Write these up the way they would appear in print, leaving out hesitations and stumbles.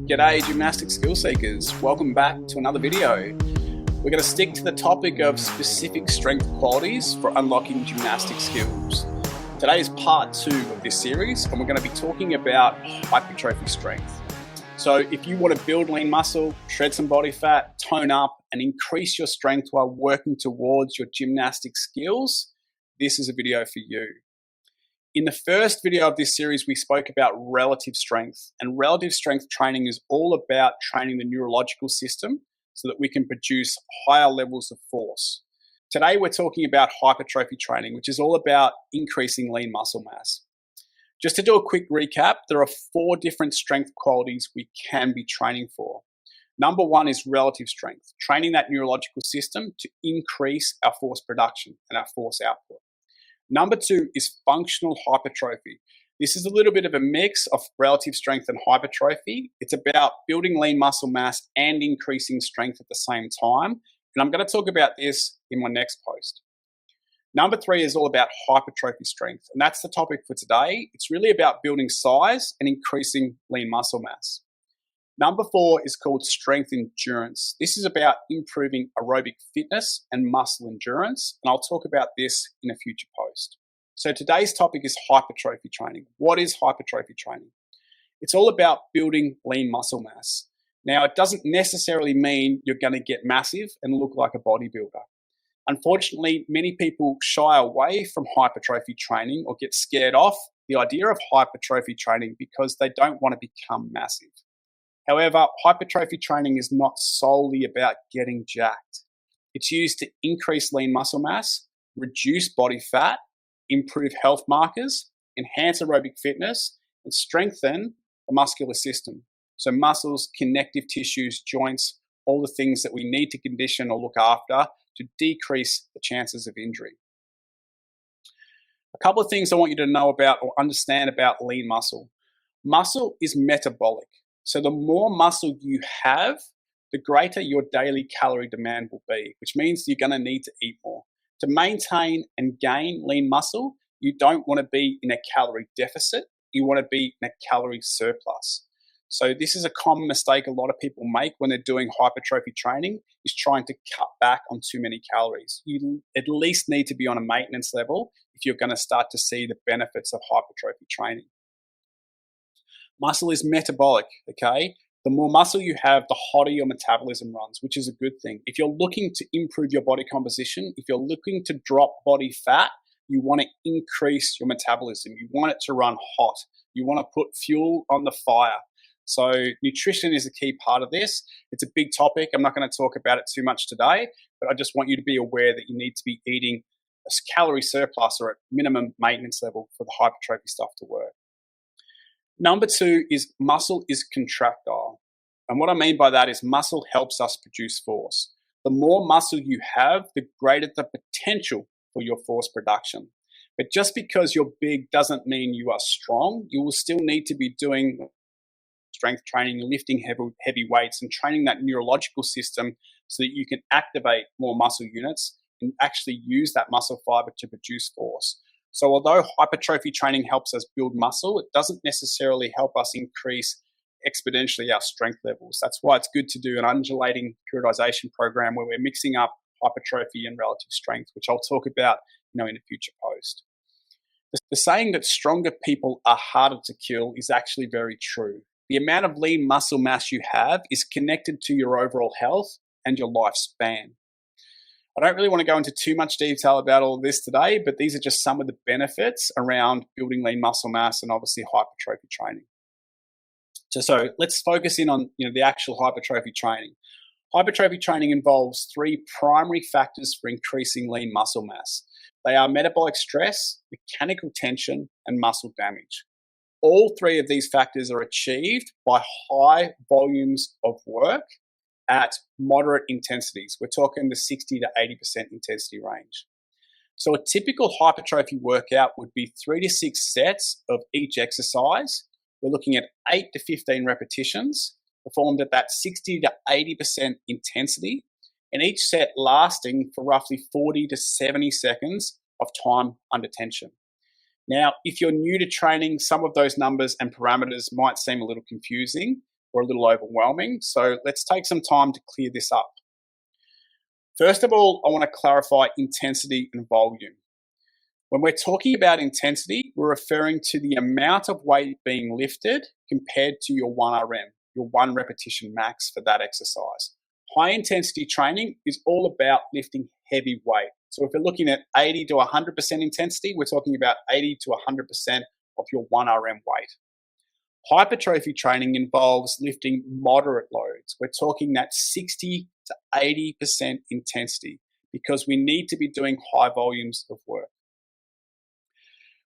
G'day gymnastics skill seekers, welcome back to another video. We're going to stick to the topic of specific strength qualities for unlocking gymnastic skills. Today is part 2 of this series and we're going to be talking about hypertrophy strength. So if you want to build lean muscle, shred some body fat, tone up and increase your strength while working towards your gymnastic skills, this is a video for you. In the first video of this series, we spoke about relative strength, and relative strength training is all about training the neurological system so that we can produce higher levels of force. Today, we're talking about hypertrophy training, which is all about increasing lean muscle mass. Just to do a quick recap, there are 4 different strength qualities we can be training for. Number 1 is relative strength, training that neurological system to increase our force production and our force output. Number 2 is functional hypertrophy. This is a little bit of a mix of relative strength and hypertrophy. It's about building lean muscle mass and increasing strength at the same time. And I'm going to talk about this in my next post. Number 3 is all about hypertrophy strength. And that's the topic for today. It's really about building size and increasing lean muscle mass. Number 4 is called strength endurance. This is about improving aerobic fitness and muscle endurance, and I'll talk about this in a future post. So today's topic is hypertrophy training. What is hypertrophy training? It's all about building lean muscle mass. Now, it doesn't necessarily mean you're going to get massive and look like a bodybuilder. Unfortunately, many people shy away from hypertrophy training or get scared off the idea of hypertrophy training because they don't want to become massive. However, hypertrophy training is not solely about getting jacked. It's used to increase lean muscle mass, reduce body fat, improve health markers, enhance aerobic fitness, and strengthen the muscular system. So muscles, connective tissues, joints, all the things that we need to condition or look after to decrease the chances of injury. A couple of things I want you to know about or understand about lean muscle. Muscle is metabolic. So the more muscle you have, the greater your daily calorie demand will be, which means you're going to need to eat more. To maintain and gain lean muscle, you don't want to be in a calorie deficit. You want to be in a calorie surplus. So this is a common mistake a lot of people make when they're doing hypertrophy training, is trying to cut back on too many calories. You at least need to be on a maintenance level if you're going to start to see the benefits of hypertrophy training. Muscle is metabolic, okay? The more muscle you have, the hotter your metabolism runs, which is a good thing. If you're looking to improve your body composition, if you're looking to drop body fat, you want to increase your metabolism. You want it to run hot. You want to put fuel on the fire. So nutrition is a key part of this. It's a big topic. I'm not going to talk about it too much today, but I just want you to be aware that you need to be eating a calorie surplus or at minimum maintenance level for the hypertrophy stuff to work. Number 2 is muscle is contractile. And what I mean by that is muscle helps us produce force. The more muscle you have, the greater the potential for your force production. But just because you're big doesn't mean you are strong. You will still need to be doing strength training, lifting heavy weights and training that neurological system so that you can activate more muscle units and actually use that muscle fiber to produce force. So although hypertrophy training helps us build muscle, it doesn't necessarily help us increase exponentially our strength levels. That's why it's good to do an undulating periodization program where we're mixing up hypertrophy and relative strength, which I'll talk about, in a future post. The saying that stronger people are harder to kill is actually very true. The amount of lean muscle mass you have is connected to your overall health and your lifespan. I don't really want to go into too much detail about all of this today, but these are just some of the benefits around building lean muscle mass and obviously hypertrophy training. So let's focus in on the actual hypertrophy training. Hypertrophy training involves 3 primary factors for increasing lean muscle mass. They are metabolic stress, mechanical tension, and muscle damage. All 3 of these factors are achieved by high volumes of work at moderate intensities. We're talking the 60 to 80% intensity range. So a typical hypertrophy workout would be 3 to 6 sets of each exercise. We're looking at 8 to 15 repetitions performed at that 60 to 80% intensity, and each set lasting for roughly 40 to 70 seconds of time under tension. Now, if you're new to training, some of those numbers and parameters might seem a little confusing, or a little overwhelming. So let's take some time to clear this up. First of all, I want to clarify intensity and volume. When we're talking about intensity, we're referring to the amount of weight being lifted compared to your 1RM, your 1 repetition max for that exercise. High intensity training is all about lifting heavy weight. So if we're looking at 80 to 100% intensity, we're talking about 80 to 100% of your 1RM weight. Hypertrophy training involves lifting moderate loads. We're talking that 60 to 80% intensity because we need to be doing high volumes of work.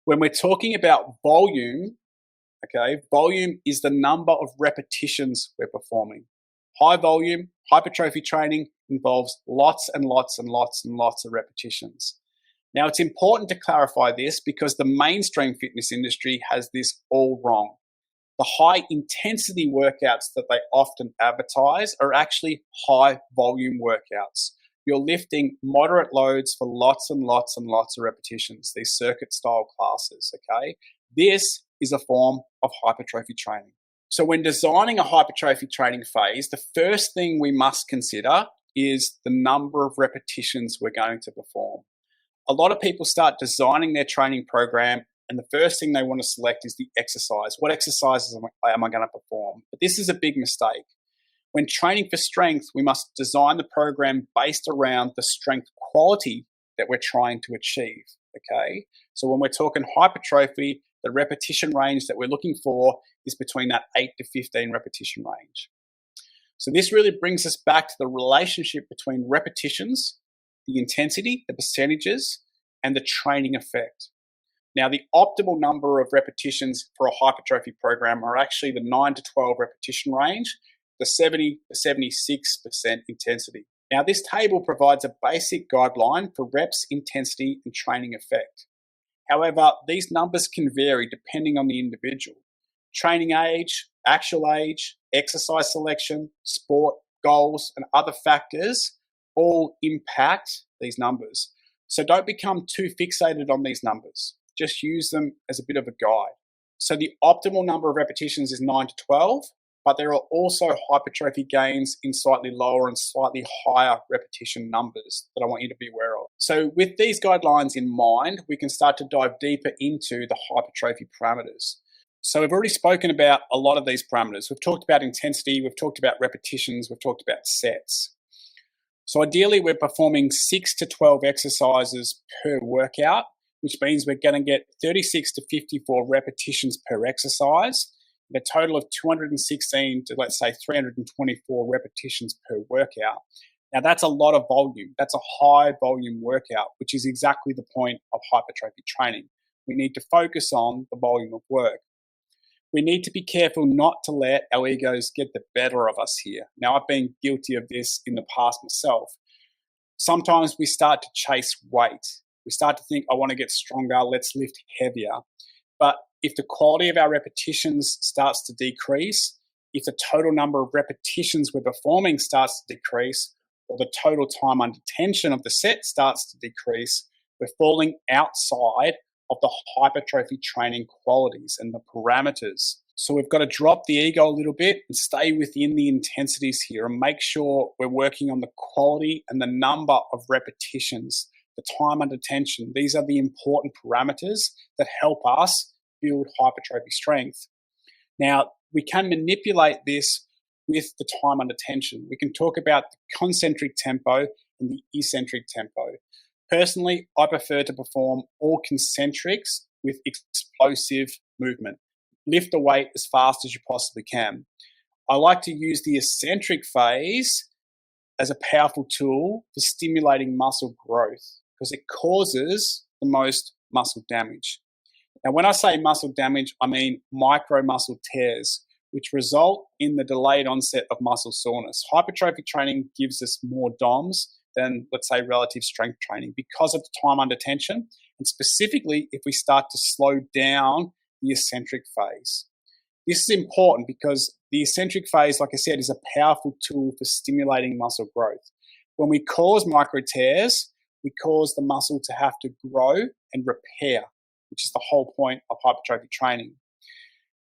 When we're talking about volume, volume is the number of repetitions we're performing. High volume, hypertrophy training involves lots and lots and lots and lots of repetitions. Now, it's important to clarify this because the mainstream fitness industry has this all wrong. The high intensity workouts that they often advertise are actually high volume workouts. You're lifting moderate loads for lots and lots and lots of repetitions, these circuit style classes, okay? This is a form of hypertrophy training. So when designing a hypertrophy training phase, the first thing we must consider is the number of repetitions we're going to perform. A lot of people start designing their training program and the first thing they want to select is the exercise. What exercises am I going to perform? But this is a big mistake. When training for strength, we must design the program based around the strength quality that we're trying to achieve, okay? So when we're talking hypertrophy, the repetition range that we're looking for is between that 8 to 15 repetition range. So this really brings us back to the relationship between repetitions, the intensity, the percentages, and the training effect. Now, the optimal number of repetitions for a hypertrophy program are actually the 9 to 12 repetition range, the 70 to 76% intensity. Now, this table provides a basic guideline for reps, intensity, and training effect. However, these numbers can vary depending on the individual. Training age, actual age, exercise selection, sport, goals, and other factors all impact these numbers. So don't become too fixated on these numbers. Just use them as a bit of a guide. So the optimal number of repetitions is 9 to 12, but there are also hypertrophy gains in slightly lower and slightly higher repetition numbers that I want you to be aware of. So with these guidelines in mind, we can start to dive deeper into the hypertrophy parameters. So we've already spoken about a lot of these parameters. We've talked about intensity, we've talked about repetitions, we've talked about sets. So ideally, we're performing 6 to 12 exercises per workout, which means we're going to get 36 to 54 repetitions per exercise, a total of 216 to, let's say, 324 repetitions per workout. Now, that's a lot of volume. That's a high volume workout, which is exactly the point of hypertrophy training. We need to focus on the volume of work. We need to be careful not to let our egos get the better of us here. Now, I've been guilty of this in the past myself. Sometimes we start to chase weight. We start to think, I want to get stronger, let's lift heavier. But if the quality of our repetitions starts to decrease, if the total number of repetitions we're performing starts to decrease, or the total time under tension of the set starts to decrease, we're falling outside of the hypertrophy training qualities and the parameters. So we've got to drop the ego a little bit and stay within the intensities here and make sure we're working on the quality and the number of repetitions, the time under tension. These are the important parameters that help us build hypertrophy strength. Now, we can manipulate this with the time under tension. We can talk about the concentric tempo and the eccentric tempo. Personally, I prefer to perform all concentrics with explosive movement. Lift the weight as fast as you possibly can. I like to use the eccentric phase as a powerful tool for stimulating muscle growth because it causes the most muscle damage. Now, when I say muscle damage, I mean micro muscle tears, which result in the delayed onset of muscle soreness. Hypertrophy training gives us more DOMs than, let's say, relative strength training because of the time under tension, and specifically if we start to slow down the eccentric phase. This is important because the eccentric phase, like I said, is a powerful tool for stimulating muscle growth. When we cause micro tears, we cause the muscle to have to grow and repair, which is the whole point of hypertrophy training.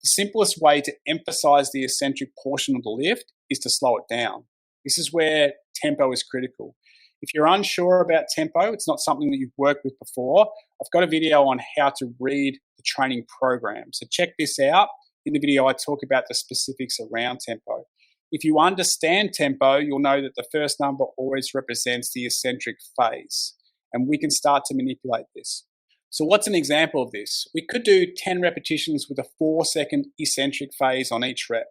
The simplest way to emphasize the eccentric portion of the lift is to slow it down. This is where tempo is critical. If you're unsure about tempo, it's not something that you've worked with before, I've got a video on how to read the training program. So check this out. In the video, I talk about the specifics around tempo. If you understand tempo, you'll know that the first number always represents the eccentric phase, and we can start to manipulate this. So what's an example of this? We could do 10 repetitions with a 4-second eccentric phase on each rep.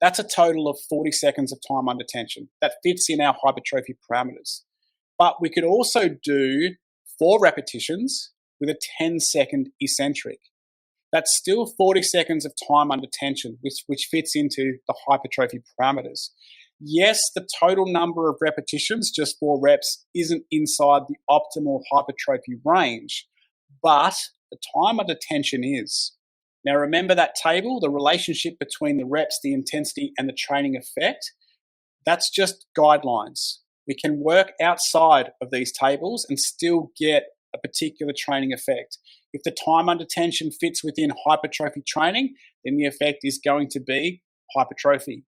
That's a total of 40 seconds of time under tension. That fits in our hypertrophy parameters. But we could also do 4 repetitions with a 10-second eccentric. That's still 40 seconds of time under tension, which fits into the hypertrophy parameters. Yes, the total number of repetitions, just 4 reps, isn't inside the optimal hypertrophy range, but the time under tension is. Now remember that table, the relationship between the reps, the intensity, and the training effect? That's just guidelines. We can work outside of these tables and still get a particular training effect. If the time under tension fits within hypertrophy training, then the effect is going to be hypertrophy.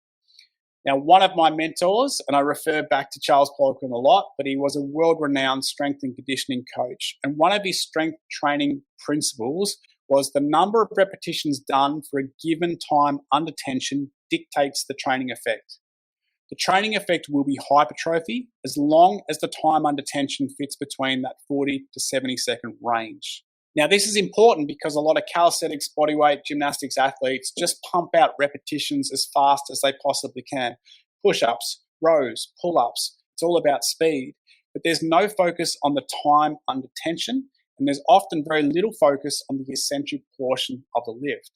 Now, one of my mentors, and I refer back to Charles Poliquin a lot, but he was a world-renowned strength and conditioning coach. And one of his strength training principles was the number of repetitions done for a given time under tension dictates the training effect. The training effect will be hypertrophy as long as the time under tension fits between that 40 to 70 second range. Now, this is important because a lot of calisthenics, bodyweight, gymnastics athletes just pump out repetitions as fast as they possibly can. Push-ups, rows, pull-ups, it's all about speed. But there's no focus on the time under tension, and there's often very little focus on the eccentric portion of the lift.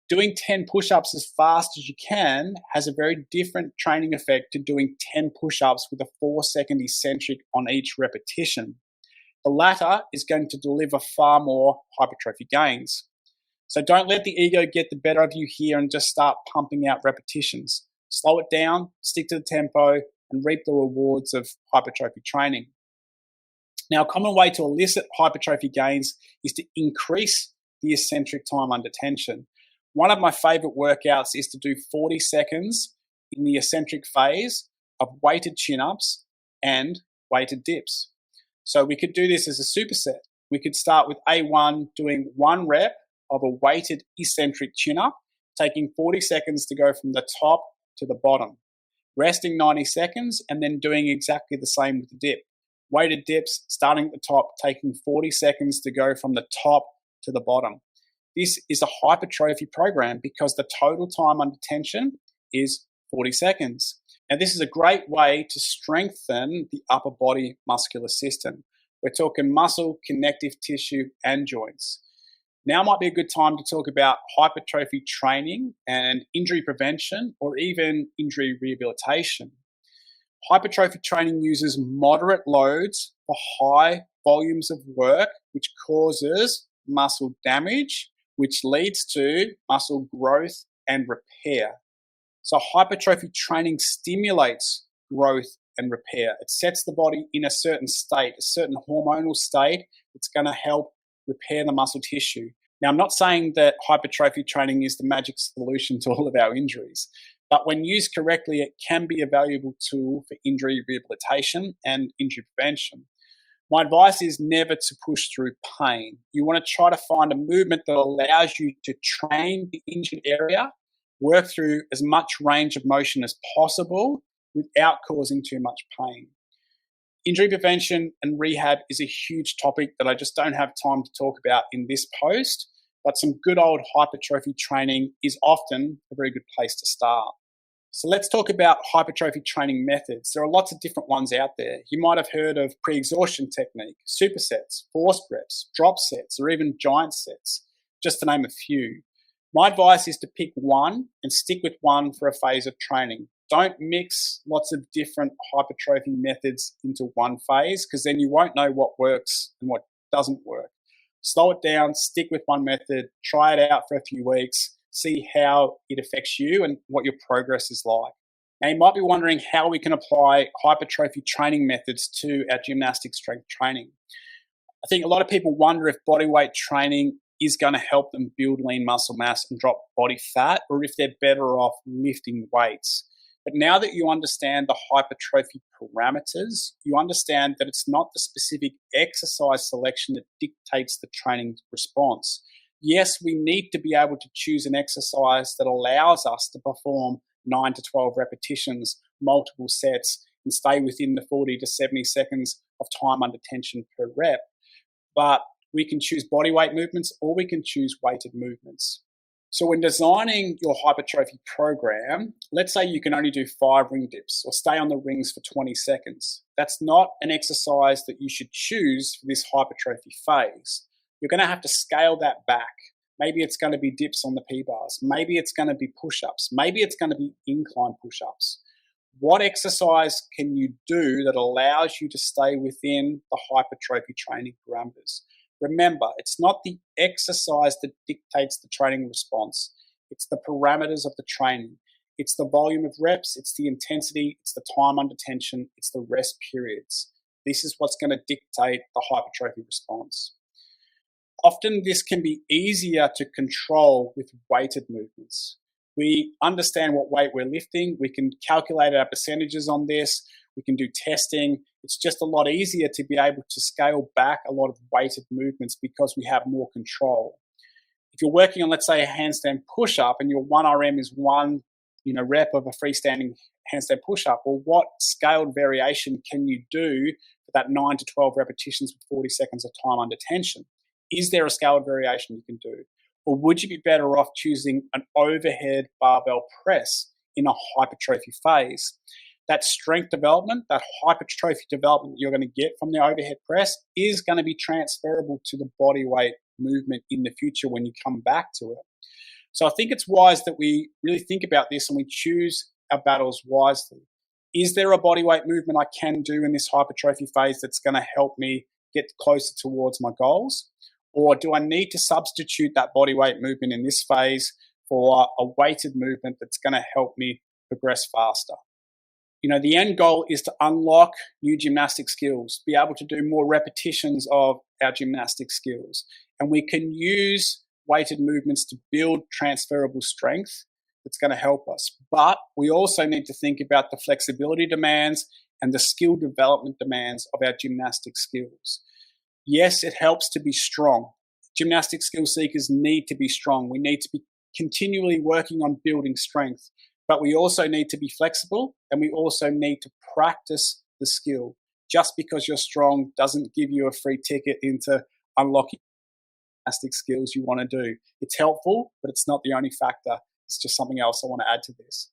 Doing 10 push-ups as fast as you can has a very different training effect to doing 10 push-ups with a 4-second eccentric on each repetition. The latter is going to deliver far more hypertrophy gains. So don't let the ego get the better of you here and just start pumping out repetitions. Slow it down, stick to the tempo, and reap the rewards of hypertrophy training. Now, a common way to elicit hypertrophy gains is to increase the eccentric time under tension. One of my favorite workouts is to do 40 seconds in the eccentric phase of weighted chin-ups and weighted dips. So we could do this as a superset. We could start with A1 doing 1 rep of a weighted eccentric chin-up, taking 40 seconds to go from the top to the bottom, resting 90 seconds, and then doing exactly the same with the dip. Weighted dips, starting at the top, taking 40 seconds to go from the top to the bottom. This is a hypertrophy program because the total time under tension is 40 seconds. Now, this is a great way to strengthen the upper body muscular system. We're talking muscle, connective tissue, and joints. Now might be a good time to talk about hypertrophy training and injury prevention, or even injury rehabilitation. Hypertrophy training uses moderate loads for high volumes of work, which causes muscle damage, which leads to muscle growth and repair. So hypertrophy training stimulates growth and repair. It sets the body in a certain state, a certain hormonal state that's going to help repair the muscle tissue. Now, I'm not saying that hypertrophy training is the magic solution to all of our injuries, but when used correctly, it can be a valuable tool for injury rehabilitation and injury prevention. My advice is never to push through pain. You want to try to find a movement that allows you to train the injured area, work through as much range of motion as possible without causing too much pain. Injury prevention and rehab is a huge topic that I just don't have time to talk about in this post, but some good old hypertrophy training is often a very good place to start. So let's talk about hypertrophy training methods. There are lots of different ones out there. You might have heard of pre-exhaustion technique, supersets, forced reps, drop sets, or even giant sets, just to name a few. My advice is to pick one and stick with one for a phase of training. Don't mix lots of different hypertrophy methods into one phase, because then you won't know what works and what doesn't work. Slow it down, stick with one method, try it out for a few weeks, see how it affects you and what your progress is like. Now, you might be wondering how we can apply hypertrophy training methods to our gymnastic strength training. I think a lot of people wonder if bodyweight training is going to help them build lean muscle mass and drop body fat, or if they're better off lifting weights. But now that you understand the hypertrophy parameters, you understand that it's not the specific exercise selection that dictates the training response. Yes, we need to be able to choose an exercise that allows us to perform 9 to 12 repetitions, multiple sets, and stay within the 40 to 70 seconds of time under tension per rep. But we can choose body weight movements or we can choose weighted movements. So when designing your hypertrophy program, let's say you can only do 5 ring dips or stay on the rings for 20 seconds. That's not an exercise that you should choose for this hypertrophy phase. You're going to have to scale that back. Maybe it's going to be dips on the P-bars. Maybe it's going to be push-ups. Maybe it's going to be incline push-ups. What exercise can you do that allows you to stay within the hypertrophy training parameters? Remember, it's not the exercise that dictates the training response. It's the parameters of the training. It's the volume of reps. It's the intensity. It's the time under tension. It's the rest periods. This is what's going to dictate the hypertrophy response. Often this can be easier to control with weighted movements. We understand what weight we're lifting. We can calculate our percentages on this. We can do testing. It's just a lot easier to be able to scale back a lot of weighted movements because we have more control. If you're working on, let's say, a handstand push-up and your 1RM is one rep of a freestanding handstand push-up, well, what scaled variation can you do for that 9 to 12 repetitions with 40 seconds of time under tension? Is there a scaled variation you can do? Or would you be better off choosing an overhead barbell press in a hypertrophy phase? That strength development, that hypertrophy development you're going to get from the overhead press is going to be transferable to the body weight movement in the future when you come back to it. So I think it's wise that we really think about this and we choose our battles wisely. Is there a body weight movement I can do in this hypertrophy phase that's going to help me get closer towards my goals? Or do I need to substitute that body weight movement in this phase for a weighted movement that's going to help me progress faster? The end goal is to unlock new gymnastic skills, be able to do more repetitions of our gymnastic skills. And we can use weighted movements to build transferable strength that's going to help us. But we also need to think about the flexibility demands and the skill development demands of our gymnastic skills. Yes, it helps to be strong. Gymnastic skill seekers need to be strong. We need to be continually working on building strength, but we also need to be flexible and we also need to practice the skill. Just because you're strong doesn't give you a free ticket into unlocking gymnastic skills you want to do. It's helpful, but it's not the only factor. It's just something else I want to add to this.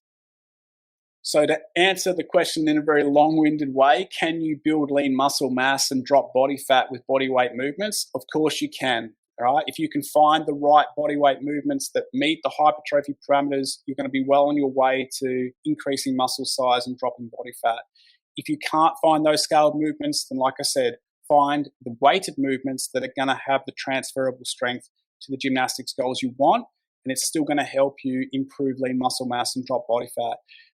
So to answer the question in a very long-winded way, can you build lean muscle mass and drop body fat with body weight movements? Of course you can. All right? If you can find the right body weight movements that meet the hypertrophy parameters, you're going to be well on your way to increasing muscle size and dropping body fat. If you can't find those scaled movements, then like I said, find the weighted movements that are going to have the transferable strength to the gymnastics goals you want, and it's still going to help you improve lean muscle mass and drop body fat.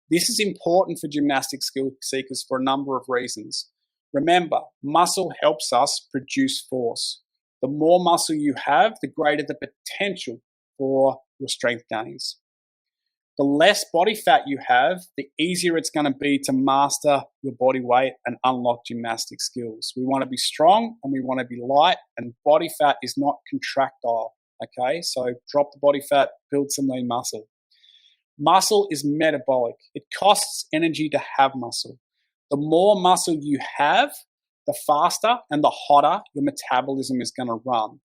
This is important for gymnastic skill seekers for a number of reasons. Remember, muscle helps us produce force. The more muscle you have, the greater the potential for your strength gains. The less body fat you have, the easier it's going to be to master your body weight and unlock gymnastic skills. We want to be strong and we want to be light, and body fat is not contractile. Okay, so drop the body fat, build some lean muscle. Muscle is metabolic. It costs energy to have muscle. The more muscle you have, the faster and the hotter your metabolism is going to run.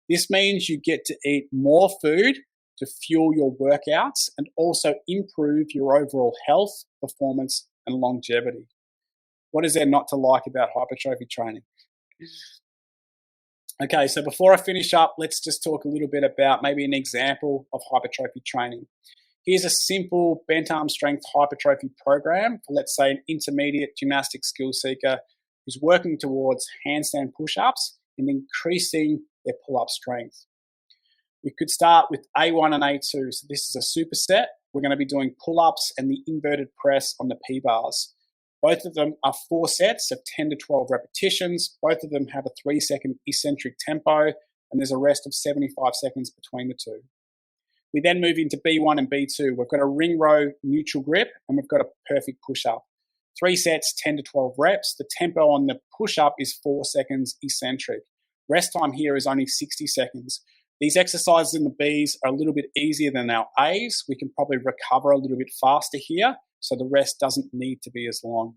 This means you get to eat more food to fuel your workouts and also improve your overall health, performance, and longevity. What is there not to like about hypertrophy training? Okay, so before I finish up, let's just talk a little bit about maybe an example of hypertrophy training. Here's a simple bent arm strength hypertrophy program for, let's say, an intermediate gymnastic skill seeker who's working towards handstand push-ups and increasing their pull-up strength. We could start with A1 and A2. So this is a superset. We're going to be doing pull-ups and the inverted press on the P-bars. Both of them are 4 sets of 10 to 12 repetitions. Both of them have a 3-second eccentric tempo. and there's a rest of 75 seconds between the two. We then move into B1 and B2. We've got a ring row neutral grip, and we've got a perfect push-up. 3 sets, 10 to 12 reps. The tempo on the push-up is 4 seconds eccentric. Rest time here is only 60 seconds. These exercises in the Bs are a little bit easier than our As. We can probably recover a little bit faster here, so the rest doesn't need to be as long.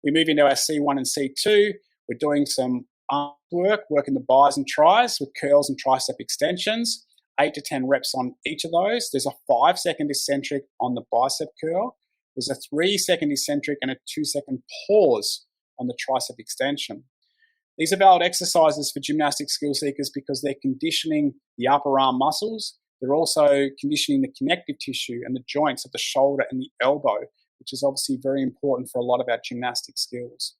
We move into our C1 and C2. We're doing some arm work, working the bis and tris with curls and tricep extensions. 8 to 10 reps on each of those. There's a 5-second eccentric on the bicep curl. There's a 3-second eccentric and a 2-second pause on the tricep extension. These are valid exercises for gymnastic skill seekers because they're conditioning the upper arm muscles. They're also conditioning the connective tissue and the joints of the shoulder and the elbow, which is obviously very important for a lot of our gymnastic skills.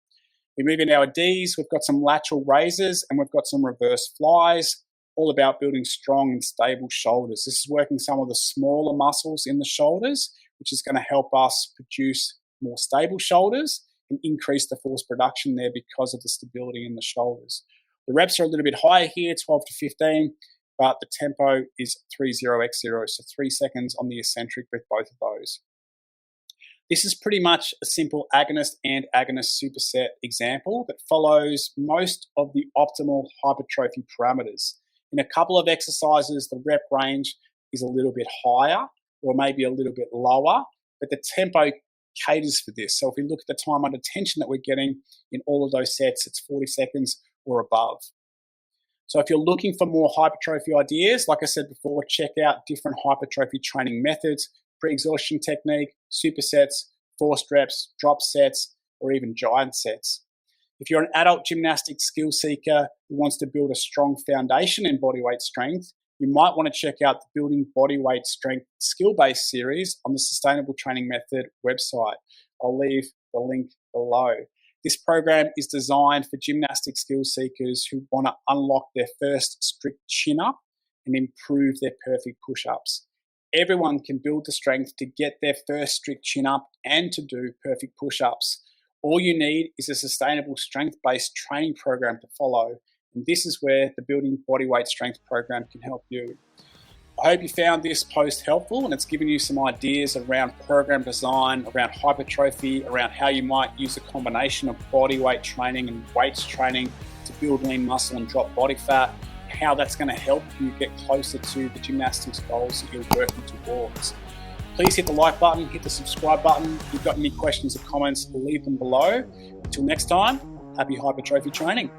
We move into our Ds. We've got some lateral raises and we've got some reverse flies, all about building strong and stable shoulders. This is working some of the smaller muscles in the shoulders, which is going to help us produce more stable shoulders and increase the force production there because of the stability in the shoulders. The reps are a little bit higher here, 12 to 15, but the tempo is 30x0, so 3 seconds on the eccentric with both of those. This is pretty much a simple agonist and agonist superset example that follows most of the optimal hypertrophy parameters. In a couple of exercises, the rep range is a little bit higher or maybe a little bit lower, but the tempo caters for this. So if we look at the time under tension that we're getting in all of those sets, it's 40 seconds or above. So if you're looking for more hypertrophy ideas, like I said before, check out different hypertrophy training methods, pre-exhaustion technique, supersets, forced reps, drop sets, or even giant sets. If you're an adult gymnastic skill seeker who wants to build a strong foundation in bodyweight strength, you might want to check out the Building Bodyweight Strength skill-based series on the Sustainable Training Method website. I'll leave the link below. This program is designed for gymnastic skill seekers who want to unlock their first strict chin-up and improve their perfect push-ups. Everyone can build the strength to get their first strict chin-up and to do perfect push-ups. All you need is a sustainable strength-based training program to follow, and this is where the Building Bodyweight Strength program can help you. I hope you found this post helpful and it's given you some ideas around program design, around hypertrophy, around how you might use a combination of bodyweight training and weights training to build lean muscle and drop body fat, how that's going to help you get closer to the gymnastics goals that you're working towards. Please hit the like button, hit the subscribe button. If you've got any questions or comments, leave them below. Until next time, happy hypertrophy training.